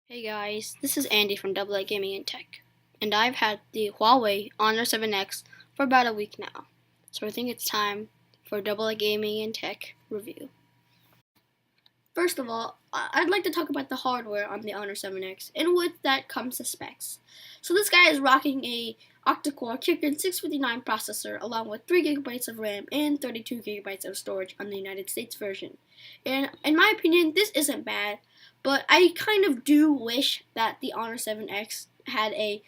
Hey guys, this is Andy from Double A Gaming and Tech, and I've had the Huawei Honor 7X for about a week now, so I think it's time for Double A Gaming and Tech review. First of all, I'd like to talk about the hardware on the Honor 7X, and with that comes the specs. So this guy is rocking a octa-core Kirin 659 processor along with 3GB of RAM and 32GB of storage on the United States version. And in my opinion, this isn't bad, but I kind of do wish that the Honor 7X had a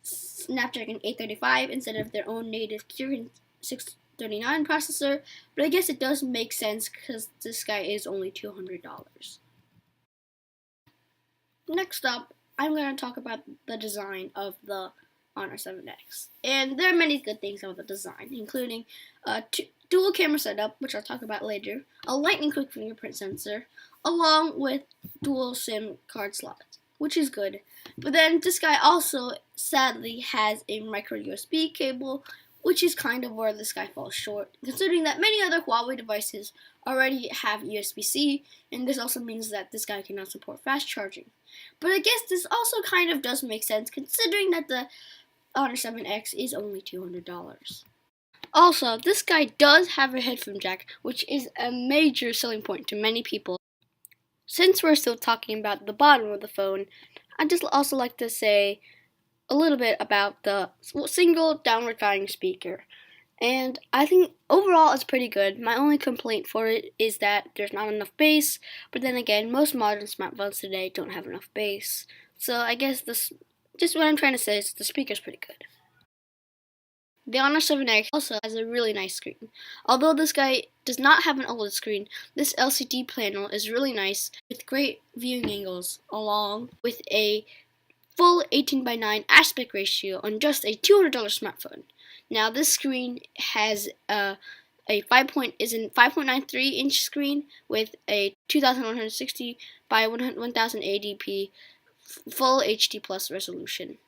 Snapdragon 835 instead of their own native Kirin 639 processor, but I guess it does make sense because this guy is only $200. Next up, I'm going to talk about the design of the Honor 7X. And there are many good things about the design, including a dual camera setup, which I'll talk about later, a lightning quick fingerprint sensor, along with dual SIM card slots, which is good. But then this guy also sadly has a micro USB cable, which is kind of where this guy falls short, considering that many other Huawei devices already have USB-C, and this also means that this guy cannot support fast charging. But I guess this also kind of does make sense, considering that the Honor 7X is only $200. Also, this guy does have a headphone jack, which is a major selling point to many people. Since we're still talking about the bottom of the phone, I'd just also like to say a little bit about the single downward facing speaker. And I think overall it's pretty good. My only complaint for it is that there's not enough bass, but then again, most modern smartphones today don't have enough bass. So I guess just what I'm trying to say is the speaker's pretty good. The Honor 7X also has a really nice screen. Although this guy does not have an OLED screen, this LCD panel is really nice with great viewing angles along with a full 18:9 aspect ratio on just a $200 smartphone. Now this screen has a 5.93 inch screen with a 2160 by 1080p full HD plus resolution.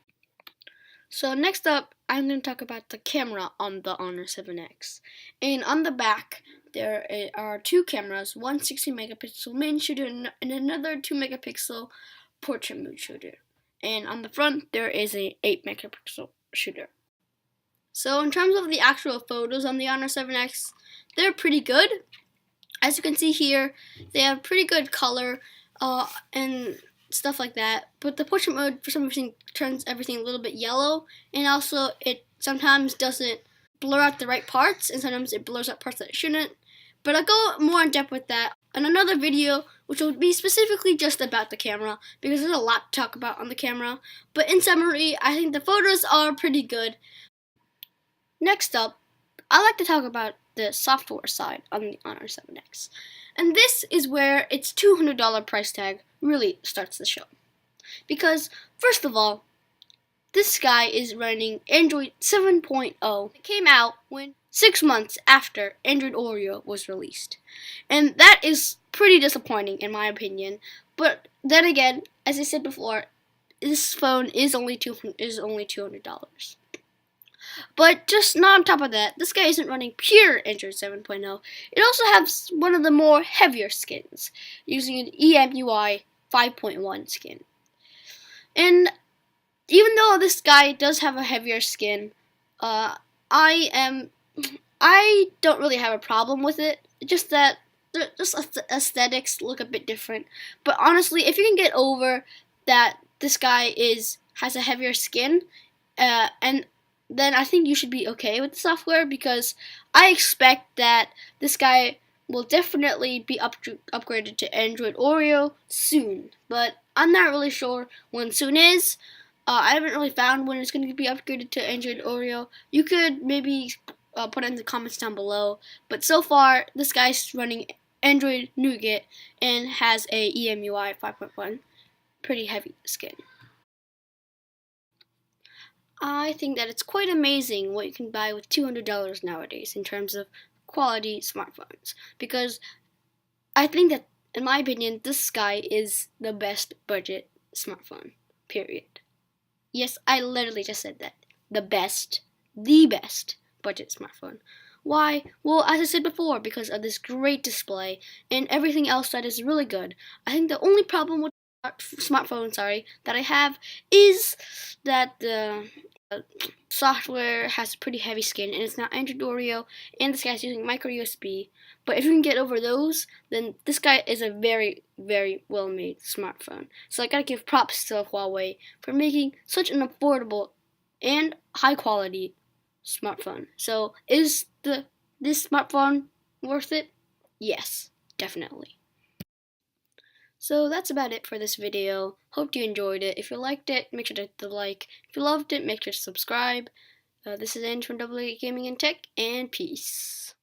So next up, I'm going to talk about the camera on the Honor 7X. And on the back, there are two cameras, one 60 megapixel main shooter and another 2 megapixel portrait mode shooter. And on the front, there is a 8 megapixel shooter. So in terms of the actual photos on the Honor 7X, they're pretty good. As you can see here, they have pretty good color and stuff like that. But the portrait mode, for some reason, turns everything a little bit yellow, and also it sometimes doesn't blur out the right parts, and sometimes it blurs out parts that it shouldn't. But I'll go more in depth with that in another video, which will be specifically just about the camera, because there's a lot to talk about on the camera. But in summary, I think the photos are pretty good. Next up, I like to talk about the software side on the Honor 7X. And this is where its $200 price tag really starts the show. Because, first of all, this guy is running Android 7.0. It came out 6 months after Android Oreo was released. And that is pretty disappointing in my opinion. But then again, as I said before, this phone is only $200. But just not on top of that, this guy isn't running pure Android 7.0. It also has one of the more heavier skins, using an EMUI 5.1 skin. And even though this guy does have a heavier skin, I don't really have a problem with it. Just that aesthetics look a bit different. But honestly, if you can get over that this guy has a heavier skin, and then I think you should be okay with the software, because I expect that this guy will definitely be upgraded to Android Oreo soon. But I'm not really sure when soon is. I haven't really found when it's going to be upgraded to Android Oreo. You could maybe put it in the comments down below. But so far, this guy's running Android Nougat and has a EMUI 5.1. Pretty heavy skin. I think that it's quite amazing what you can buy with $200 nowadays in terms of quality smartphones. Because I think that, in my opinion, this guy is the best budget smartphone, period. Yes, I literally just said that. The best budget smartphone. Why? Well, as I said before, because of this great display and everything else that is really good. I think the only problem with smartphone, sorry, that I have is that the software has pretty heavy skin and it's not Android Oreo, and this guy's using micro USB. But if you can get over those, then this guy is a very, very well made smartphone. So I gotta give props to Huawei for making such an affordable and high quality smartphone. So is this smartphone worth it? Yes, definitely. So that's about it for this video. Hope you enjoyed it. If you liked it, make sure to hit the like. If you loved it, make sure to subscribe. This is Ange from Double A Gaming and Tech, and peace.